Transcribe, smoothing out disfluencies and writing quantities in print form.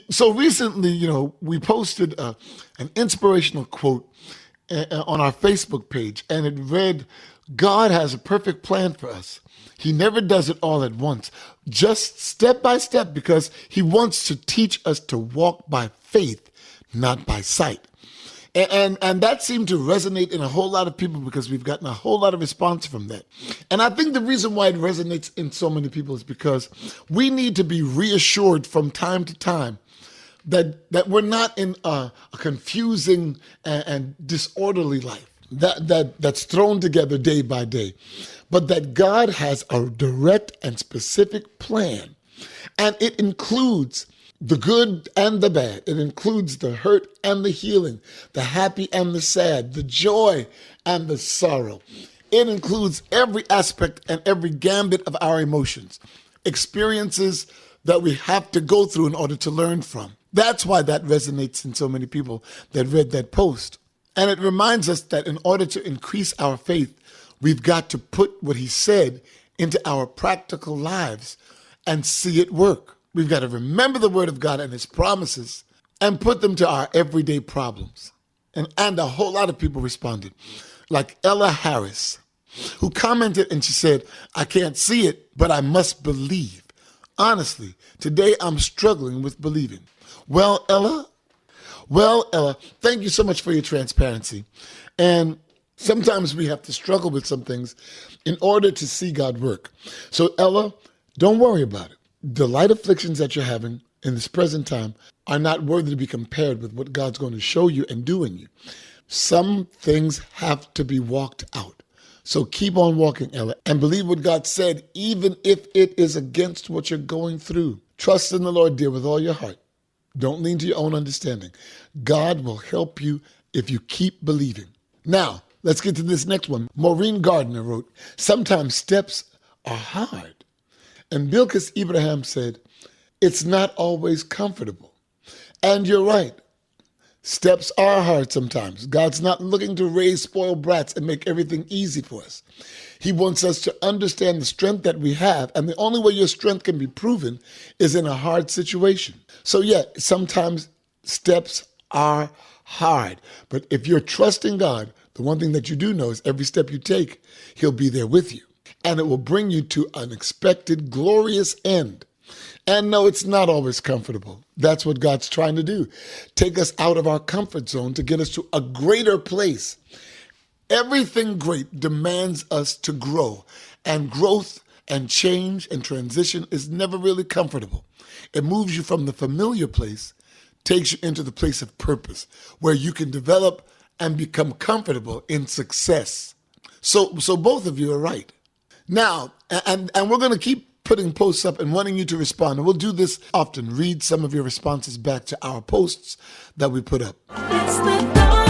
So recently, we posted an inspirational quote on our Facebook page, and it read, God has a perfect plan for us. He never does it all at once, just step by step, because he wants to teach us to walk by faith, not by sight. And that seemed to resonate in a whole lot of people because we've gotten a whole lot of response from that. And I think the reason why it resonates in so many people is because we need to be reassured from time to time that we're not in a confusing and disorderly life that's thrown together day by day, but that God has a direct and specific plan, and it includes the good and the bad. It includes the hurt and the healing, the happy and the sad, the joy and the sorrow. It includes every aspect and every gambit of our emotions, experiences that we have to go through in order to learn from. That's why that resonates in so many people that read that post. And it reminds us that in order to increase our faith, we've got to put what he said into our practical lives and see it work. We've got to remember the word of God and his promises and put them to our everyday problems. And a whole lot of people responded, like Ella Harris, who commented and she said, I can't see it, but I must believe. Honestly, today I'm struggling with believing. Well, Ella, thank you so much for your transparency. And sometimes we have to struggle with some things in order to see God work. So, Ella, don't worry about it. The light afflictions that you're having in this present time are not worthy to be compared with what God's going to show you and do in you. Some things have to be walked out. So keep on walking, Ella, and believe what God said, even if it is against what you're going through. Trust in the Lord, dear, with all your heart. Don't lean to your own understanding. God will help you if you keep believing. Now, let's get to this next one. Maureen Gardner wrote, sometimes steps are hard. And Bilkis Ibrahim said, it's not always comfortable. And you're right. Steps are hard sometimes. God's not looking to raise spoiled brats and make everything easy for us. He wants us to understand the strength that we have, and the only way your strength can be proven is in a hard situation. So yeah, sometimes steps are hard. But if you're trusting God, the one thing that you do know is every step you take, he'll be there with you. And it will bring you to an expected, glorious end. And no, it's not always comfortable. That's what God's trying to do. Take us out of our comfort zone to get us to a greater place. Everything great demands us to grow. And growth and change and transition is never really comfortable. It moves you from the familiar place, takes you into the place of purpose, where you can develop and become comfortable in success. So both of you are right. Now, and we're going to keep putting posts up and wanting you to respond. And we'll do this often. Read some of your responses back to our posts that we put up. It's the